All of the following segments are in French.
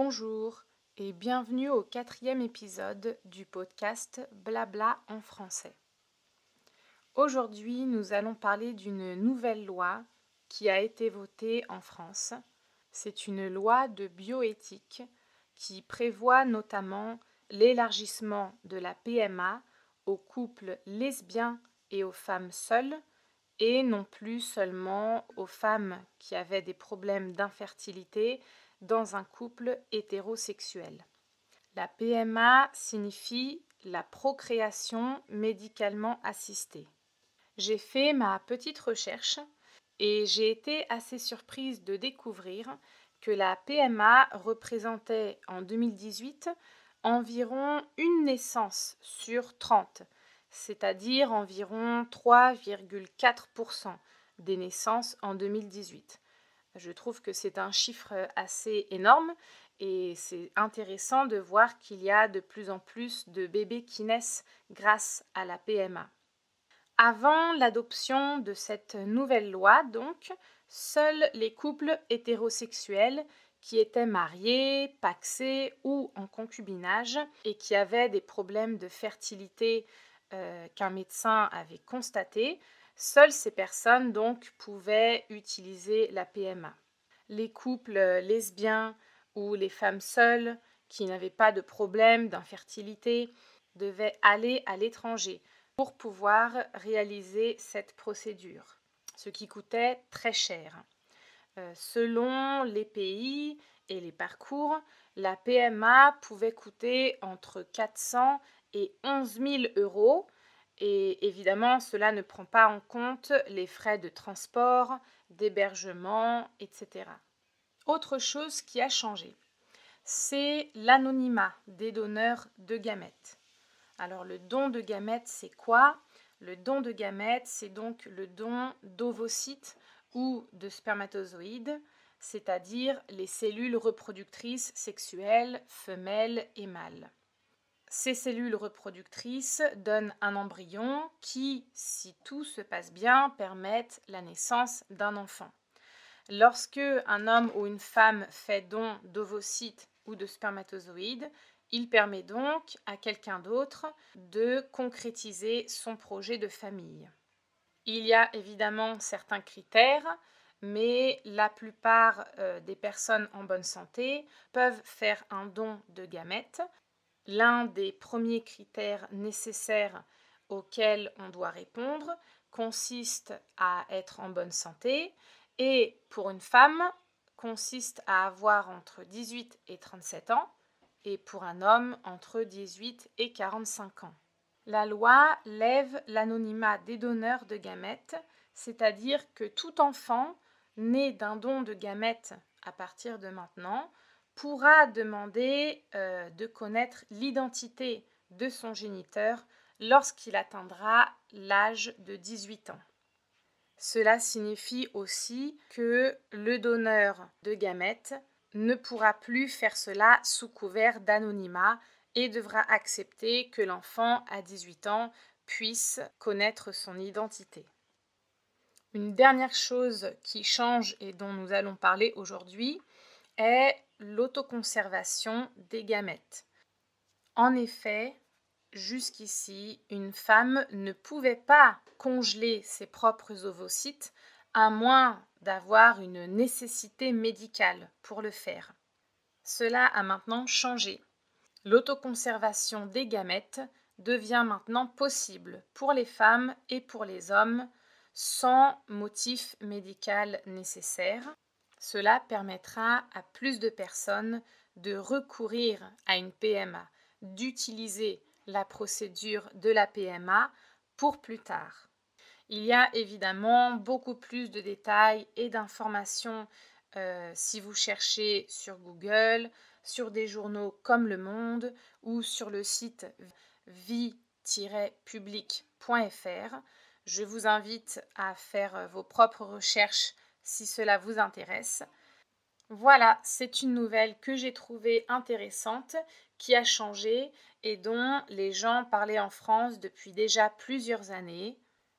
Bonjour et bienvenue au 4e épisode du podcast Blabla en français. Aujourd'hui, nous allons parler d'une nouvelle loi qui a été votée en France. C'est une loi de bioéthique qui prévoit notamment l'élargissement de la PMA aux couples lesbiens et aux femmes seules et non plus seulement aux femmes qui avaient des problèmes d'infertilité dans un couple hétérosexuel. La PMA signifie la procréation médicalement assistée. J'ai fait ma petite recherche et j'ai été assez surprise de découvrir que la PMA représentait en 2018 environ une naissance sur 30, c'est-à-dire environ 3,4% des naissances en 2018. Je trouve que c'est un chiffre assez énorme et c'est intéressant de voir qu'il y a de plus en plus de bébés qui naissent grâce à la PMA. Avant l'adoption de cette nouvelle loi, donc, seuls les couples hétérosexuels qui étaient mariés, pacsés ou en concubinage et qui avaient des problèmes de fertilité qu'un médecin avait constatés, seules ces personnes donc pouvaient utiliser la PMA. Les couples lesbiens ou les femmes seules qui n'avaient pas de problème d'infertilité devaient aller à l'étranger pour pouvoir réaliser cette procédure, ce qui coûtait très cher. Selon les pays et les parcours, la PMA pouvait coûter entre 400 et 11 000 euros et évidemment cela ne prend pas en compte les frais de transport, d'hébergement, etc. Autre chose qui a changé, c'est l'anonymat des donneurs de gamètes. Alors le don de gamètes, c'est quoi? Le don de gamètes, c'est donc le don d'ovocytes ou de spermatozoïdes, c'est-à-dire les cellules reproductrices sexuelles femelles et mâles. Ces cellules reproductrices donnent un embryon qui, si tout se passe bien, permettent la naissance d'un enfant. Lorsque un homme ou une femme fait don d'ovocytes ou de spermatozoïdes, il permet donc à quelqu'un d'autre de concrétiser son projet de famille. Il y a évidemment certains critères, mais la plupart des personnes en bonne santé peuvent faire un don de gamètes. L'un des premiers critères nécessaires auxquels on doit répondre consiste à être en bonne santé et pour une femme consiste à avoir entre 18 et 37 ans et pour un homme entre 18 et 45 ans. La loi lève l'anonymat des donneurs de gamètes, c'est-à-dire que tout enfant né d'un don de gamètes à partir de maintenant pourra demander de connaître l'identité de son géniteur lorsqu'il atteindra l'âge de 18 ans. Cela signifie aussi que le donneur de gamètes ne pourra plus faire cela sous couvert d'anonymat et devra accepter que l'enfant à 18 ans puisse connaître son identité. Une dernière chose qui change et dont nous allons parler aujourd'hui est l'autoconservation des gamètes. En effet, jusqu'ici, une femme ne pouvait pas congeler ses propres ovocytes à moins d'avoir une nécessité médicale pour le faire. Cela a maintenant changé. L'autoconservation des gamètes devient maintenant possible pour les femmes et pour les hommes sans motif médical nécessaire. Cela permettra à plus de personnes de recourir à une PMA, d'utiliser la procédure de la PMA pour plus tard. Il y a évidemment beaucoup plus de détails et d'informations si vous cherchez sur Google, sur des journaux comme Le Monde ou sur le site vie-public.fr. Je vous invite à faire vos propres recherches si cela vous intéresse. Voilà, c'est une nouvelle que j'ai trouvée intéressante, qui a changé et dont les gens parlaient en France depuis déjà plusieurs années.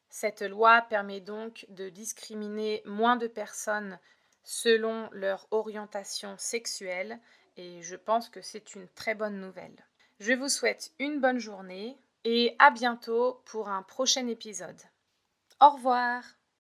Cette loi permet donc de discriminer moins de personnes selon leur orientation sexuelle et je pense que c'est une très bonne nouvelle. Je vous souhaite une bonne journée et à bientôt pour un prochain épisode. Au revoir!